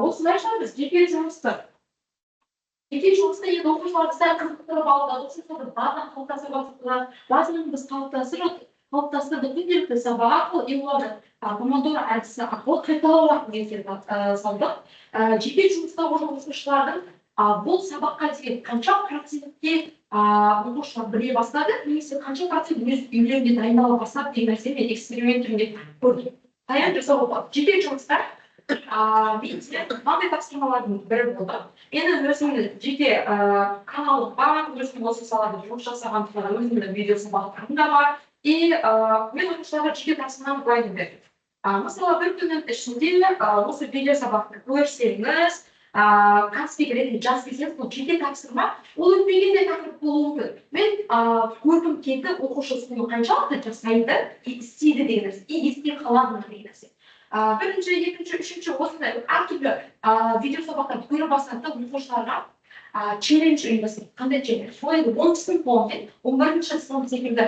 Осылайша біз жеке жұмысты Жеке жұмыста енді оқушыларды сәл қызықтырып алды, оқушыларды барлық қалыптастырып біз қалыптастырдық күнделікті сабақ арқылы и оларды помодоро әдісі арқылы қайталау арқылы салдық. Жеке жұмыста оқушылардың бұл сабаққа деген қанша процентке оқушылар біле бастады, немесе қанша процент өз үйлерінде дайындала бастады деген нәрсені эксперимент түрінде көрдік. Таян жасауға болады. Жеке жұмыста менде мынандай тапсырмалардың бірі болды. Енді өзімнің жеке каналым бар, өзім осы салада жұмыс жасағандықтан өзімнің видео сабақтарым да бар. И мен оқушыларға жеке тапсырманы былай бердім. Мысалы бір күннің ішінде осы видео сабақты көрсеңіз, конспект ретінде жазып кетсеңіз, бұл жеке тапсырма, ол өтпегенде тақырып болуы мүмкін. Мен көргім келді, оқушы соны қаншалықты жасайды, істейді деген нәрсе, и естен қалады деген нәрсе. Бірінші, екінші, үшінші осындай әртүрлі видео сабақтарды көре бастады оқушыларға челлендж ұйымдастырып, қандай челлендж? Сол енді 10 сынып болған, 11-ші сынып секілді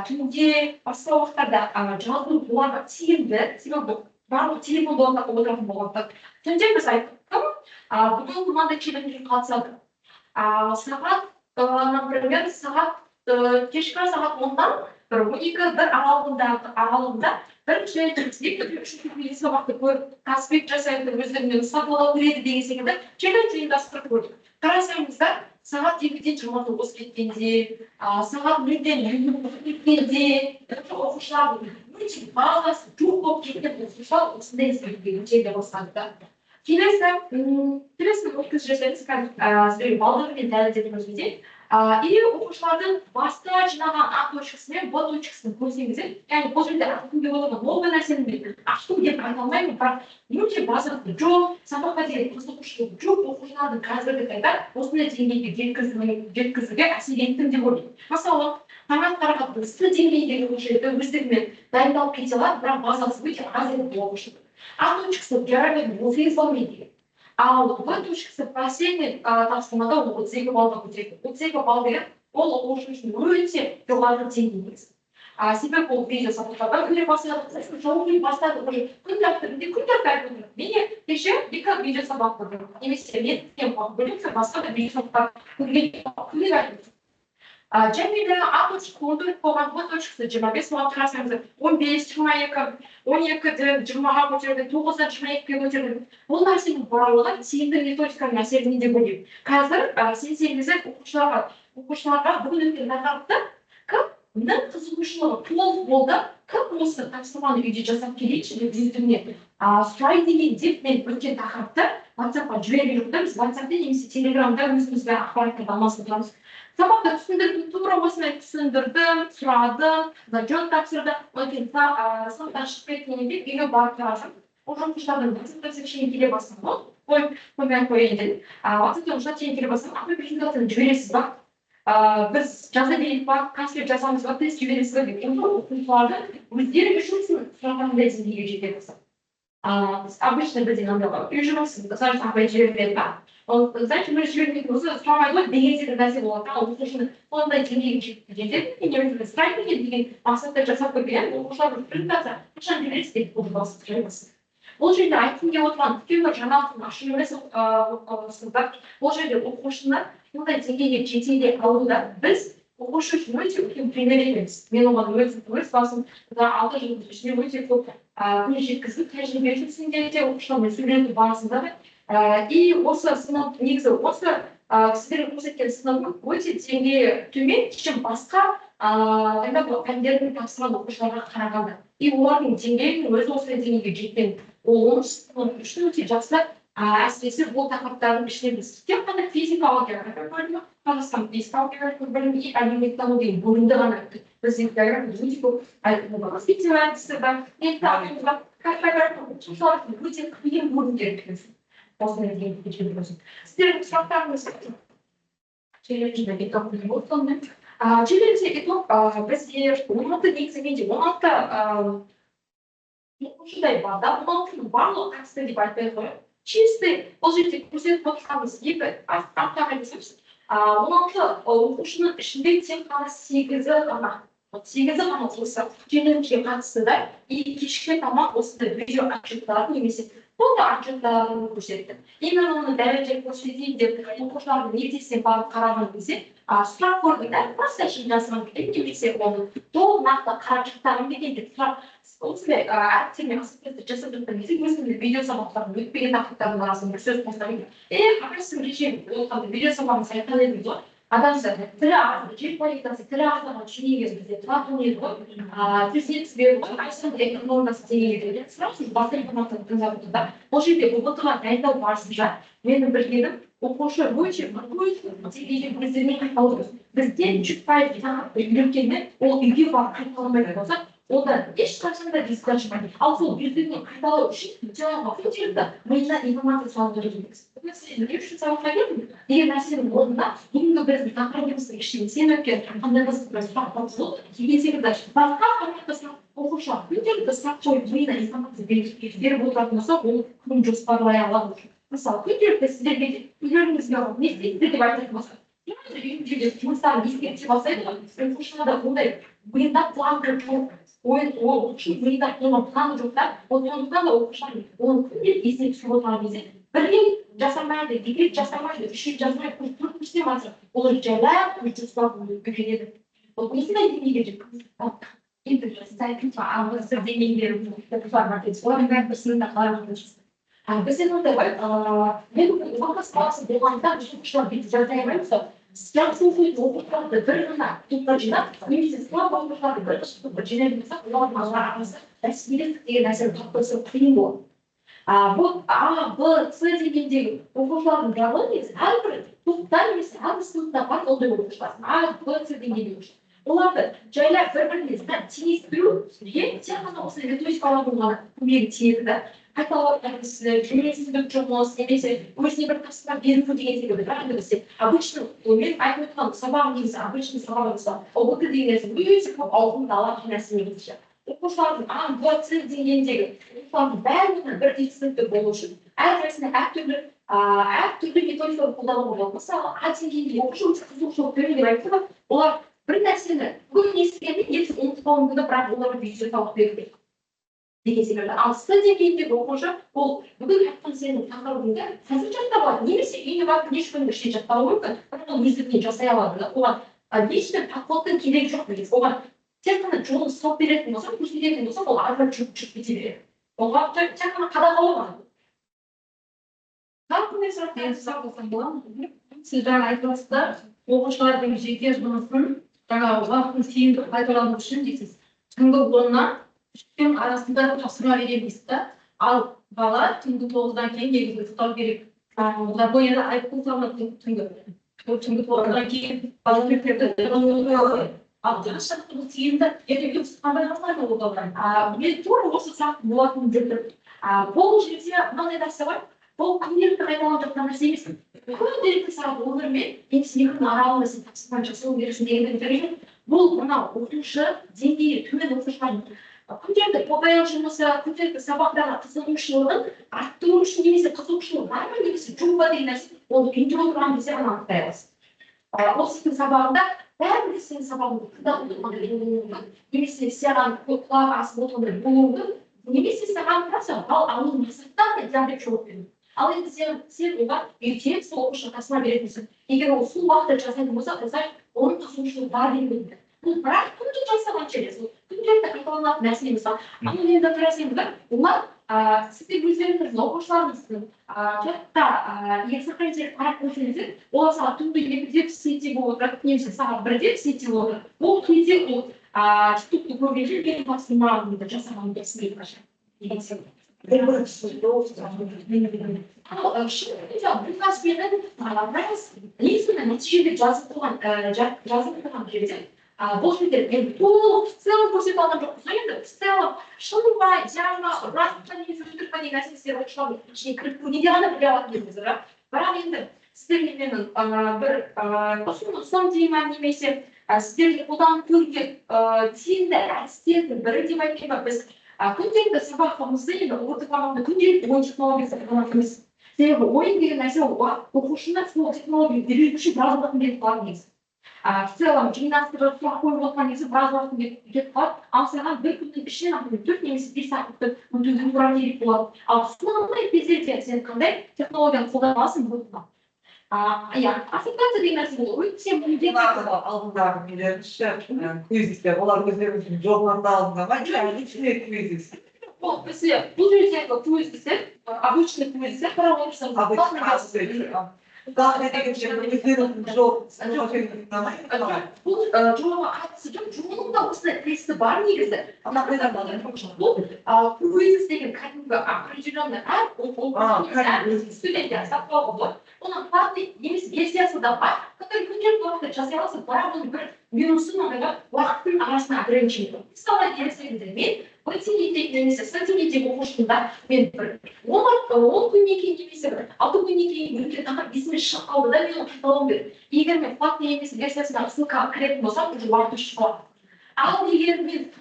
түнде басқа уақыттарда жазу оларға тиімді, себебі барлық телефон болғанда отыратын болғанда. Түнде біз айттық, бүгін мынандай челленджге қатысады. Сағат, например, кешкі сағат 10-дан 12-1 аралығында бірінші, екінші, үшінші сабақты көріп, конспект жасайды, өздерімен сатылау көреді деген секілді челлендж ұйымдастырып көрдік. Қарасаңыздар, сағат 2-ден 29 кеткенде, сағат 0-ден 20 кеткенде, оқушылардың өте базасы жоқ болып кеткен оқушылар осындай іздеуге бастады. Келесі өткіз жасаймыз, қазір балдармен дәлелдеп көрсетейік. И оқушылардың баста жинаған А точкасы мен Б точкасын көрсеңіздер, яғни бұл жерде ақтың деп отырған ол нәрсені мен аштым деп айта алмаймын, бірақ өте базасы жоқ, сабаққа деген қызығушылық жоқ, оқушылардың қазіргі таңда осындай деңгейге жеткізуге әсер еттім деп ойлаймын. Мысалы, таңат қарағат сі деңгейдегі оқушыларды өздерімен дайындалып кете алады, бірақ базасы өте аз еді бұл оқушылық. А точкасы географияны 38 балмен деген. Ал Б точкасы последний тапсырмада 32 балға көтереді. 32 балл деген ол оқушы үшін өте жоғары деңгей. Себебі ол видео сабақтарда көре бастады, жауып бастады, күн тәртібінде мені кеше 2 видео сабақ көрдім. Немесе мен бөлек басқа да видео сабақтар көрген. Және де А точкасы 14 болған, Б точкасы 25 балл қарасаңыздар, 15, 12-ден 20-ға көтерді, 9-дан 22-ге көтерді. Бұл нәрсенің барлығы тиімді методиканың әсерінен деп ойлаймын. Қазір сенсеңіздер оқушыларға бүгін өткен тақырыпта кімнің қызығушылығы толық болды, кім осы тапсырманы үйде жасап келейінші деп өздеріне сұрайды деген деп мен өткен тақырыпта WhatsApp-қа жіберіп жүрдім. Біз WhatsApp-та немесе Telegram-да өзімізбен ақпараттарды алмасып сабақта түсіндірдім, тура осындай түсіндірдім, сұрадым, зачет тапсырды, сыныптан шығып кеткеннен кейін үйге барып қарасам, ол оқушылардың WhatsApp-та кішкене келе бастады. Қоймай қояйын дедім. WhatsApp-та оқушылар тең келе бастады, ақпай презентацияны жібересіз ба? Біз жаза берейік ба, конспект жасамыз ба, тест жібересіз ба деп оқушыларды өздері үшін сұрағандай деңгейге жете бастады. Обычно бізде мынандай үй жұмысы, сразу ақпай жібермеді ба? Знаете, мы жібермейтін болса, сұрамайды ғой, деген секілді нәрсе болады. Оқушының сондай деңгейге жетеді, немесе сұрайды деген мақсатта жасап көрген, оқушылар презентация қашан жібересіз деп бастайды. Бұл жерде айтқым келіп отырған үлкен бір жаңалықтың ашу емес бұл жерде оқушыны мұндай деңгейге жете алуда біз оқушы үшін өте үлкен пример етеміз. Мен оған өз басым 6 жылдың ішінде өте көп көз жеткіздім, тәжірибе жүзінде де оқушылармен сөйлесу барысында да. И осы сынып негізі осы сіздерге көрсеткен сынып өте деңгейі төмен, чем басқа пәндердің тапсырған оқушыларға қарағанда. И олардың деңгейінің өзі осындай деңгейге жеткен. Ол сынып үшін өте жақсы, әсіресе бұл тақырыптардың ішінде біз тек қана физикалық география бөлімі, Қазақстан физикалық география бөлімі и әлеуметтану бөлімді ғана біздің география өте көп айтылады. Спектр әдісі бар, картография өте қиын бөлімдер келесін. Осындай деңгейге жеткізу. Сіздердің сұрақтарыңыз челленджді итог болды. Челленджде итог бізде 16 негізінде 16 оқушыдай бар да, 16-ның барлығы қатысты деп айтпай қояйық. Чистый, бұл жерде көрсетіп отырғанымыз екі аптаға жасаймыз. 16 оқушының ішінде тек қана 8-і ғана осы челленджге қатысты да, и кешкі тамақ осындай видео отчеттарын немесе бұл да арқыларын көрсетті. Именно оны дәлелдеп көрсетейін деп оқушылардың ертесіне барып қараған кезде сұрақ қойдым да просто әшейін жазған немесе оны толық нақты қарап шықтағым келген деп сұрақ осындай әріптермен ассоциация жасап жатқан кезде өзімде видео сабақтардың өтпеген тақырыптардың арасында бір сөз қосамын. Ақырсын режим оқығанда видео сабағын айтқан едім ғой. Адамдар тілі ағзы, жер политасы тілі ағзаға түсінеген бізде тұратын еді ғой. Президент себебі ғой, қайсының экономикасы деген еді. Сұрақсыз басқа информацияны тыңдап отырда, бұл жерде ұбт-ға дайындау барысында менің білгенім оқушы өте деген өздеріне қайталау. Бізден 100% тақырыпты үйренгенмен ол үйге барып қайталамайтын болса, одан ешқашан да риск ашпайды. Ал сол өздеріне қайталау үшін жаңағы күнделікті миына информация салып жүрміз. Мәселен, не үшін сабаққа келдім? Деген нәрсенің орнында бүгінгі біздің тақырыбымыздың ішінде сен өткен қандай бір сұрақ қойса, деген секілді басқа форматта сұрақ оқушы күнделікті сұрақ қойып миына информация беріп отыратын болса, ол күн жоспарлай алады. Мысалы, күнделікті сіздерге үйлеріңізге не істейсіздер деп айтатын болса, үйінде жұмыстарын ескерте бастайды ғой. Оқушыларда ондай миында план оқушы миында планы жоқ та, сондықтан да оқушылар оны күнделікті есіне түсіріп отырған кезде бір рет жасамайды, екі рет жасамайды, үш рет жасамайды, төрт реттен бастап олар жайлап жоспар үйренеді. Осындай деңгейге жеткізді. Енді сіз деңгейлері оқушыларға олардың бәрі бір сыныпта қалай жүрсіз. Бізден ондай ғой, мен оқыс баласы болғанда біз оқушылар бүйтіп жаздай алмаймыз ғой. Жақсы оқушыларды бір ғана топтар жинап, немесе слаб оқушыларды бір топтар жинап болсақ, олардың арасында бәсекелестік деген нәрсені қалыптастыру қиын болады. Бұл А, Б, С дегендегі оқушылардың биологиясы әрбір топта немесе әрбір сыныпта бар ондай оқушылар. А, Б, С деңгейдегі оқушылар. Оларды жайлап бір-біріне теңестіру тек қана осы методикалардың ғана көмегі тиеді да. Қайталап жүйесіздік жұмыс немесе өзіне бір тапсырма беру деген секілді. Бірақ бізде обычный мен айтып отырған сабағым негізі обычный сабақ болса, ұбт деген нәрсе өте көп ауқымды алатын нәрсе негізі. Оқушылардың А, Б, С деңгейіндегі оқушылардың бәрінің бірдей түсінікті болу үшін әрқайсысына әртүрлі методиканы қолдануға болады. Мысалы, А деңгейінде оқушы өте қызығушылық көреді деп айтты ғой, олар бір нәрсені бүгін естігенде ертең ұмытпауы мүмкін, бірақ оларға видео сабақ беру деген секілді. Ал С деңгейіндегі оқушы ол бүгін айтқан сенің тақырыбыңды қазір жаттап алады, немесе үйіне барып бірнеше күннің ішінде жаттауы мүмкін, бірақ ол өздігінен жасай алады. Оған ешбір подходтың керегі жоқ негізі. Оған тек қана жолын салып беретін болса, көрсететін болса, ол ары қарай жүріп кете береді. Оған тек қана қадағалау ғана. Тағы қандай сұрақ деген сұрақ болсам болады ма? Сіз жаңа айтыватсыздар, оқушылардың жеке жұмысын жаңағы уақытын тиімді пайдалану үшін дейсіз. Түнгі 10-нан үштен арасында тапсырма береміз да, ал бала түнгі 9-дан кейін негізі ұйықтау керек. Запояда айыппұл салынады түнгі 9-дан кейін бала мектепте ал шақты бұл тиімді ертеңге қандай қандай болғаннан. Мен тура осы сұрақ болатынын білдім. Бұл жерде мынандай нәрсе бар. Бұл күнделікті қайталанып жатқан нәрсе емес. Күнделікті сағат 10 мен немесе 2 күн аралығында сен тапсырма жасау керексің дегенді білдірген. Бұл мынау оқушы деңгейі төмен оқушылардың күнделікті попаян жұмысы, күнделікті сабақтарға қызығушылығын арттыру үшін немесе қызығушылығы бар ма немесе жоқ па деген нәрсе ол үйде отырған кезде ғана анықтай аласыз. Осы сабағында бәрібір сенің сабағыңды тыңдап отырғандай немесе саған құлақ асып отырғандай болуы мүмкін, немесе саған айтасың, ал оның мақсаттан диабет жауап беру. Ал енді сен оған ертең сол оқушыға тапсырма беретінсің. Егер ол сол уақытта жасайтын болса, оның қызығушылығы бар деген білді. Бұл бірақ күнде жасаған через күнделікті қайталанатын нәрсе емес. Ал енді қарасаңыздар, олар сіздер өздеріңіздің оқушыларыңыздың жаттықта экстракуррикулер қарап көрсеңіздер, олар сағат түнгі 2-де сетте болып отырады, немесе сағат 1-де сетте болып отырады. Ол кезде ол тиктокты көргенде мен тапсырмамды жасаған дұрыс қашан. Негізінен нәтижеде жазып қойған жерде бұл жерде мен толық в целом көрсете алған жоқпыз. Енді в целом шын ба, идеально, растқа немесе өтірік па деген нәрсе оқушылардың ішіне кіріп көргенде ғана біле алатын едіңіз. Бірақ енді сіздерге менің бір ұсыным деймін немесе сіздерге қолданып көрген тиімді әдістердің бірі деп айтайын ба, біз күнделікті сабағымызды енді орта форматында күнделікті ойын технологиясы қолданамыз. Себебі ойын деген нәрсе оқушыны сол технологияны үйретуші разылығын беріп қалады негізі. В целом гимнастика плохой вот негізі біраз уақыт кетіп қалады. Ал саған бір күннің ішінен 4 немесе 5 сағатты өтуге тура келіп болады. Ал сондай кездерде сен қандай технологияны қолданасың болды. Иә, ассоциация деген нәрсе ол өте міндетті. Алдындағы нелерінше кризистер, олар өздерінің жоғарыда алдында ма, личный кризис. Бұл жердегі кризистер, обычный кризистер, Kahve denince özdерінің жоқ бұл жолға қатысы жоқ, жолының да осындай тесті бар негізі. Бұл кризис деген кәдімгі определенный әр студентте сақтауға болады. Оның платный емес версиясы да бар, который күнделікті уақытта жасай аласың, бірақ оның бір минусы мынандай уақыттың арасында ограничение. Мысалы, мен континентте немесе континенттегі оқушымда мен бір 10 күннен кейін немесе 6 күннен кейін өткен тақырып есіме шығып қалды да мен оны қайталауым керек. Егер мен платный емес версиясына ссылкаға кіретін болсам, уже уақыты шығады. Ал егер мен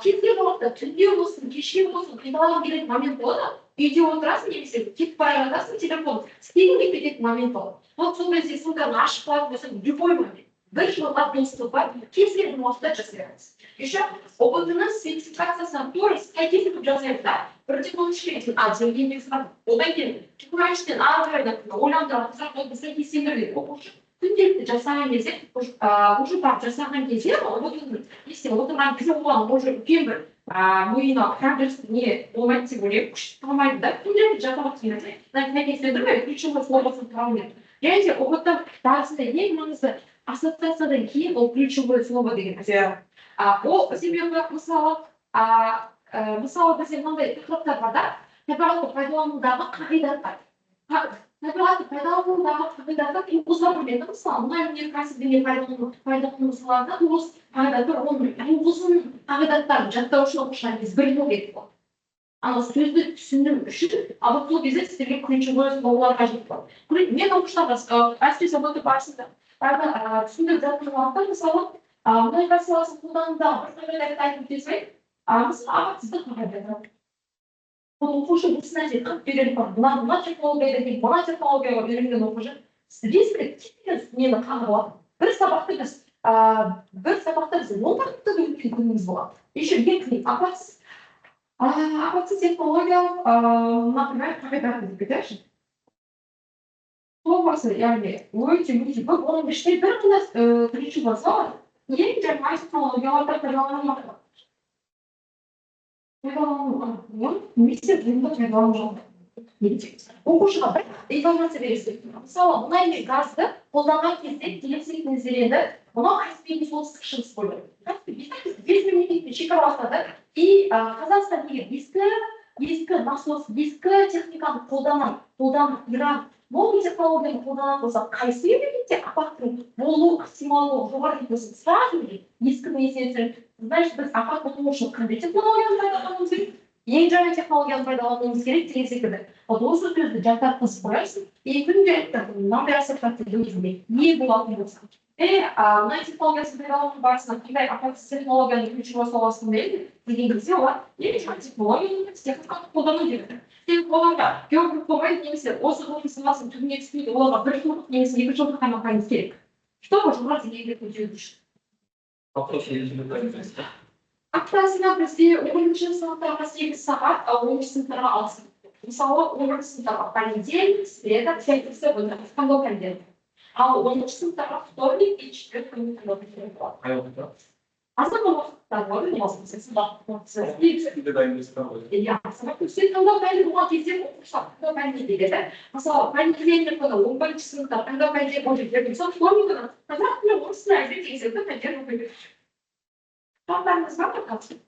кез келген уақытта түнде болсын, кешке болсын қайталағым келетін момент болады, үйде отырасың немесе кетіп бара жатасың, телефон істегің келіп кететін момент болады. Ол сол кезде ссылканы ашып қалатын болсаң, любой момент. Бір жылға доступ бар, кез келген уақытта жасай аласыз. Еще опытының спецификациясына тура сәйкес етіп жасайды да. Бірде бұл үшілетін деңгейіне сұрап, одан кейін түкірайыштен ары қарай ойландыратын сұрақ ол бізге сендіреді. Оқушы күнделікті жасаған кезде, уже барып жасаған кезде, отырған кезде оған уже үлкен бір миына прогресстің не болмайды деп ойлаймын, күш қалмайды да. Күнделікті жасап отырған сәйкестендірмей, ключевой словосын қалмайды. Және де опыттың барысында ең маңызды ассоциациядан кейін ол ключевое слово деген нәрсе. Ол себебі мысалы бізде мынандай тақырыптар бар да, табиғатты пайдаланудағы қағидаттар. Табиғатты пайдаланудағы қағидаттар тоғызға бөлінеді. Мысалы, мұнай өнеркәсібінде пайдалану саласында 9 қағидаттар, оның 9 қағидаттарын жаттау үшін оқушылар біз білу керек болады. Ана сөзді түсіндіру үшін сол кезде сіздерге ключевое словолар қажет болады. Мен оқушыларға әсіресе оқыту барысында түсіндіріп жатқан уақытта, мысалы, мұнай саласын қолданудағы бір қағидатты айтып өтесек, мысалы, ағатсыздық қағидаты. Ол оқушы осы нәрсе қып береді бар. Мына технологияға дейін, мына технологияға үйренген оқушы стресстік кеткен нені қағылады. Бір сабақта біз 10 тақырыпты өткен күніміз болады. Еще ең қиын апатсыз технология, например, қағидаты деп кетерші. Словосы, яғни өте көп, оның ішінде бір ғана ключевой слово ең жаңа технологияларда пайдаланылмайды. Оқушыға бір информация бересіз. Мысалы, мұнай мен газды қолданған кезде келесі нәзірені мынау Каспийдің солтүстік шығыс бөлігі. Каспий 5 мемлекетпен шекараласады. И Қазақстан егер ескі насос, ескі техниканы қолданып Иран бұл технологияны қолданатын болса, қайсы мемлекетте апаттың болу ықтималдығы жоғары болсын, сразу ескі несіне түсіріп, значит, біз апат болу үшін қандай технологияны пайдалануымыз керек, ең жаңа технологияны пайдалануымыз керек деген секілді. Осы сөзді жаттап қойасың, күнделікті мынандай ассоциация өзінде не болатын болса. Мұнай технологиясын пайдалану барысында қандай апатсыз технологияны ключевой словосын береді деген кезде олар ең жаңа технологияны техниканы қолдану керек. Себебі оларға географ болмайды немесе осы ғылым саласын түбіне түспейді, оларға 1 жылдық немесе 2 жылдық қаймақаңыз керек. Чтобы жоғары деңгейге көтеру үшін. Аптасына бізде 10-ші сыныптарға 8 сағат, ал 10-ші сыныптарға 6 сағат. Мысалы, 10-ші сыныптарға понедельник, среда, пятница, қандай понедельник. Ал 10-ші сыныптарға вторник и четверг күні болады. Азырғы уақытта болады, немесе сабақ. Иә, сабақ өтсе таңдау пәнді болған кезде оқушылар таңдау пәнді дегенде. Мысалы, понедельник күні 11-ші сыныпта таңдау пәнде болып жүрген соң, вторник күні қазақ тілі орыс тілі әдебиет деген секілді пәндер оқиды. Таңдарыңыз бар ма қалсын?